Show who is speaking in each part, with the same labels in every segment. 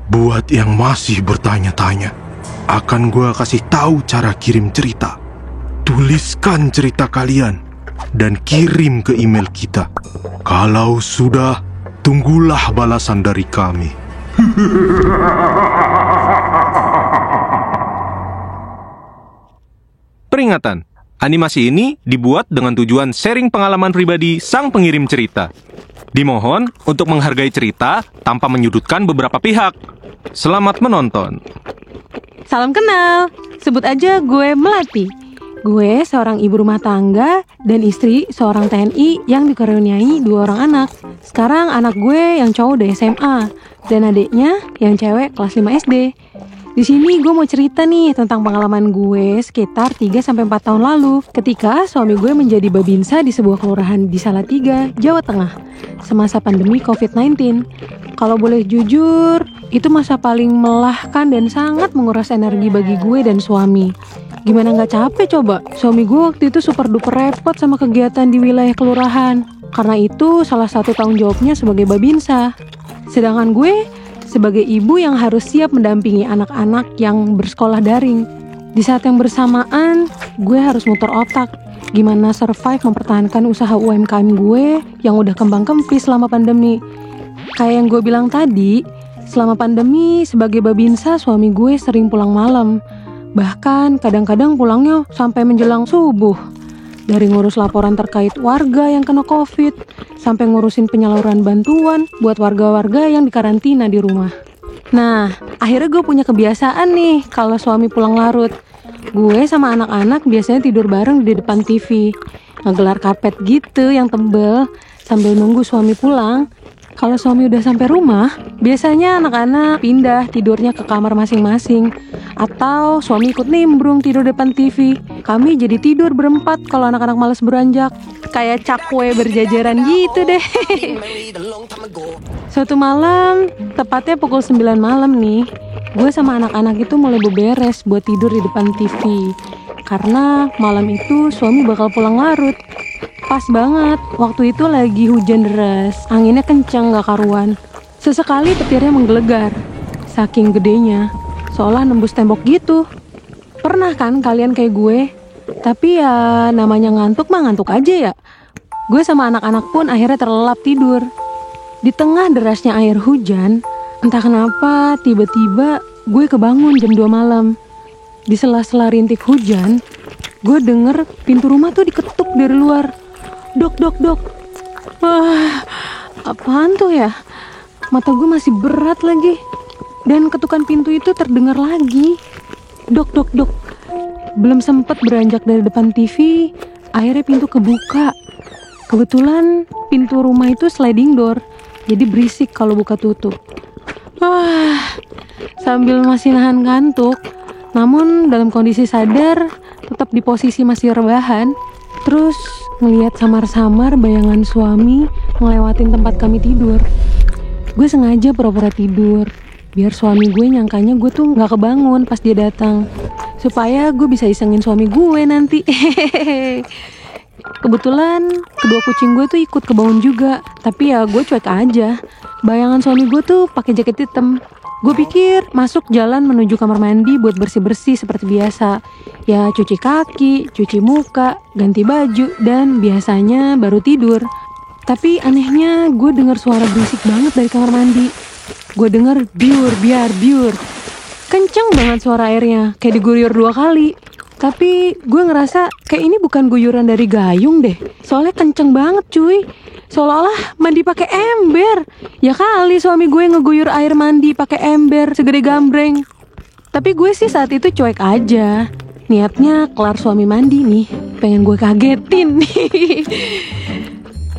Speaker 1: Buat yang masih bertanya-tanya, akan gue kasih tahu cara kirim cerita. Tuliskan cerita kalian dan kirim ke email kita. Kalau sudah, tunggulah balasan dari kami.
Speaker 2: Peringatan, animasi ini dibuat dengan tujuan sharing pengalaman pribadi sang pengirim cerita. Dimohon untuk menghargai cerita tanpa menyudutkan beberapa pihak. Selamat menonton.
Speaker 3: Salam kenal, sebut aja gue Melati. Gue seorang ibu rumah tangga dan istri seorang TNI yang dikaruniai 2 orang anak. Sekarang anak gue yang cowok udah SMA dan adiknya yang cewek kelas 5 SD. Di sini gue mau cerita nih tentang pengalaman gue sekitar 3-4 tahun lalu ketika suami gue menjadi babinsa di sebuah kelurahan di Salatiga, Jawa Tengah semasa pandemi COVID-19. Kalau boleh jujur, itu masa paling melelahkan dan sangat menguras energi bagi gue dan suami. Gimana gak capek coba? Suami gue waktu itu super duper repot sama kegiatan di wilayah kelurahan. Karena itu salah satu tanggung jawabnya sebagai babinsa. Sedangkan gue sebagai ibu yang harus siap mendampingi anak-anak yang bersekolah daring. Di saat yang bersamaan, gue harus muter otak gimana survive mempertahankan usaha UMKM gue yang udah kembang kempis selama pandemi. Kayak yang gue bilang tadi, selama pandemi sebagai babinsa suami gue sering pulang malam. Bahkan kadang-kadang pulangnya sampai menjelang subuh. Dari ngurus laporan terkait warga yang kena COVID, sampai ngurusin penyaluran bantuan buat warga-warga yang dikarantina di rumah. Nah, akhirnya gue punya kebiasaan nih kalau suami pulang larut. Gue sama anak-anak biasanya tidur bareng di depan TV, ngegelar karpet gitu yang tebel sambil nunggu suami pulang. Kalau suami udah sampai rumah, biasanya anak-anak pindah tidurnya ke kamar masing-masing. Atau suami ikut nimbrung tidur depan TV. Kami jadi tidur berempat kalau anak-anak malas beranjak. Kayak cakwe berjajaran gitu deh. Suatu malam, tepatnya pukul 9 malam nih, gue sama anak-anak itu mulai beberes buat tidur di depan TV. Karena malam itu suami bakal pulang larut. Pas banget, waktu itu lagi hujan deras, anginnya kencang gak karuan. Sesekali petirnya menggelegar, saking gedenya, seolah nembus tembok gitu. Pernah kan kalian kayak gue? Tapi ya namanya ngantuk mah ngantuk aja ya. Gue sama anak-anak pun akhirnya terlelap tidur. Di tengah derasnya air hujan, entah kenapa tiba-tiba gue kebangun jam 2 malam. Di sela-sela rintik hujan, gue denger pintu rumah tuh diketuk dari luar. Dok, dok, dok. Wah, apaan tuh ya? Mata gue masih berat lagi. Dan ketukan pintu itu terdengar lagi. Dok, dok, dok. Belum sempet beranjak dari depan TV, akhirnya pintu kebuka. Kebetulan pintu rumah itu sliding door, jadi berisik kalau buka tutup. Wah, sambil masih nahan ngantuk, namun dalam kondisi sadar, tetap di posisi masih rebahan. Terus ngelihat samar-samar bayangan suami ngelewatin tempat kami tidur. Gue sengaja pura-pura tidur, biar suami gue nyangkanya gue tuh gak kebangun pas dia datang, supaya gue bisa isengin suami gue nanti. Kebetulan kedua kucing gue tuh ikut kebangun juga, tapi ya gue cuek aja. Bayangan suami gue tuh pakai jaket hitam. Gue pikir masuk jalan menuju kamar mandi buat bersih-bersih seperti biasa. Ya cuci kaki, cuci muka, ganti baju, dan biasanya baru tidur. Tapi anehnya gue dengar suara berisik banget dari kamar mandi. Gue dengar biur, biar, biur. Kenceng banget suara airnya, kayak diguyur 2 kali. Tapi gue ngerasa kayak ini bukan guyuran dari gayung deh. Soalnya kenceng banget cuy. Seolah-olah mandi pakai ember. Ya kali suami gue ngeguyur air mandi pakai ember segede gambreng. Tapi gue sih saat itu cuek aja. Niatnya kelar suami mandi nih, pengen gue kagetin.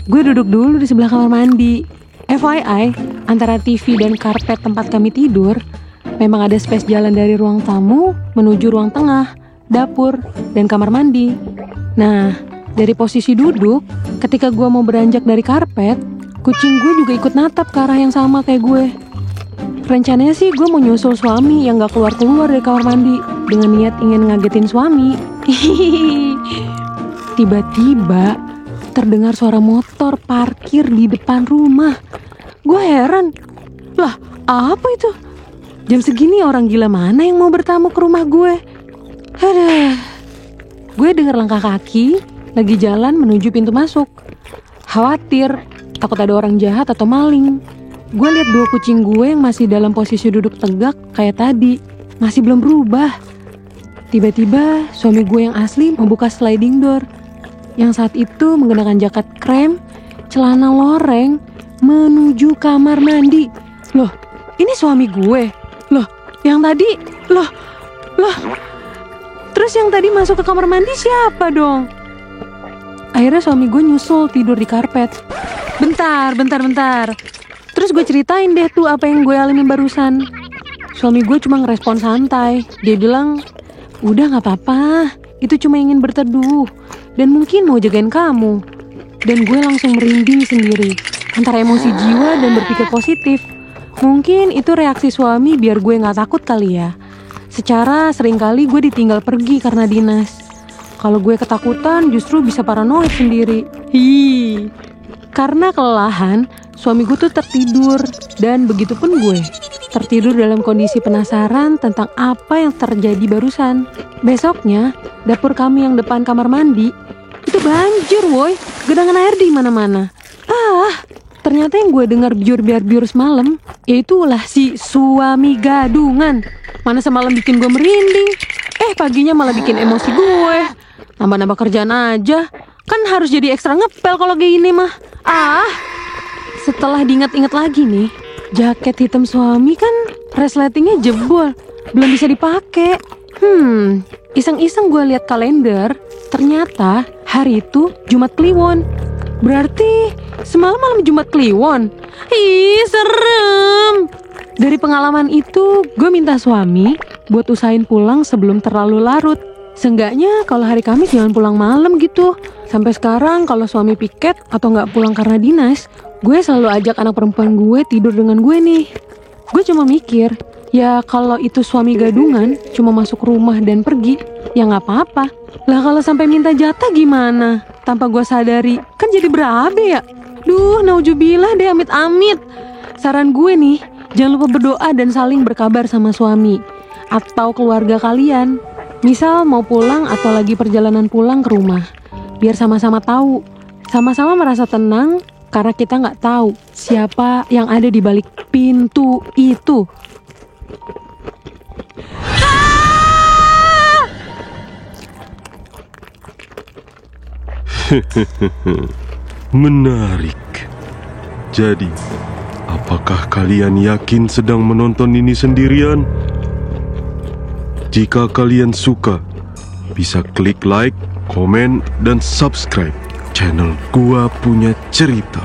Speaker 3: Gue duduk dulu di sebelah kamar mandi. FYI, antara TV dan karpet tempat kami tidur, memang ada space jalan dari ruang tamu menuju ruang tengah, dapur, dan kamar mandi. Nah, dari posisi duduk, ketika gue mau beranjak dari karpet, kucing gue juga ikut natap ke arah yang sama kayak gue. Rencananya sih gue mau nyusul suami yang gak keluar-keluar dari kamar mandi dengan niat ingin ngagetin suami. Tiba-tiba terdengar suara motor parkir di depan rumah. Gue heran, lah apa itu? Jam segini orang gila mana yang mau bertamu ke rumah gue? Aduh. Gue dengar langkah kaki lagi jalan menuju pintu masuk. Khawatir, takut ada orang jahat atau maling. Gue lihat 2 kucing gue yang masih dalam posisi duduk tegak kayak tadi, masih belum berubah. Tiba-tiba suami gue yang asli membuka sliding door, yang saat itu mengenakan jaket krem, celana loreng, menuju kamar mandi. Loh, ini suami gue. Loh, yang tadi, loh. Terus yang tadi masuk ke kamar mandi siapa dong? Akhirnya suami gue nyusul tidur di karpet. Bentar. Terus gue ceritain deh tuh apa yang gue alami barusan. Suami gue cuma ngerespon santai. Dia bilang, udah gak apa-apa, itu cuma ingin berteduh dan mungkin mau jagain kamu. Dan gue langsung merinding sendiri antara emosi jiwa dan berpikir positif. Mungkin itu reaksi suami biar gue gak takut kali ya. Secara seringkali gue ditinggal pergi karena dinas. Kalau gue ketakutan justru bisa paranoid sendiri. Karena kelelahan, suami gue tuh tertidur. Dan begitu pun gue tertidur dalam kondisi penasaran tentang apa yang terjadi barusan. Besoknya, dapur kami yang depan kamar mandi itu banjir woy, genangan air di mana-mana. Ternyata yang gue dengar biur semalam yaitu ulah si suami gadungan. Mana semalam bikin gue merinding, paginya malah bikin emosi gue. Nambah-nambah kerjaan aja. Kan harus jadi ekstra ngepel kalau kayak gini mah. Setelah diingat-ingat lagi nih, jaket hitam suami kan resletingnya jebol, belum bisa dipakai. Iseng-iseng gue lihat kalender, ternyata hari itu Jumat Kliwon. Berarti semalam malam Jumat Kliwon. Serem. Dari pengalaman itu, gue minta suami buat usahain pulang sebelum terlalu larut. Seenggaknya kalau hari Kamis jangan pulang malam gitu. Sampai sekarang kalau suami piket atau gak pulang karena dinas, gue selalu ajak anak perempuan gue tidur dengan gue nih. Gue cuma mikir, ya kalau itu suami gadungan cuma masuk rumah dan pergi, ya gak apa-apa. Lah kalau sampai minta jatah gimana? Tanpa gue sadari, kan jadi berabe ya. Duh, naujubillah deh amit-amit. Saran gue nih, jangan lupa berdoa dan saling berkabar sama suami atau keluarga kalian. Misal mau pulang atau lagi perjalanan pulang ke rumah, biar sama-sama tahu, sama-sama merasa tenang karena kita nggak tahu siapa yang ada di balik pintu itu.
Speaker 1: Menarik. Jadi, apakah kalian yakin sedang menonton ini sendirian? Jika kalian suka, bisa klik like, komen, dan subscribe channel Gua Punya Cerita.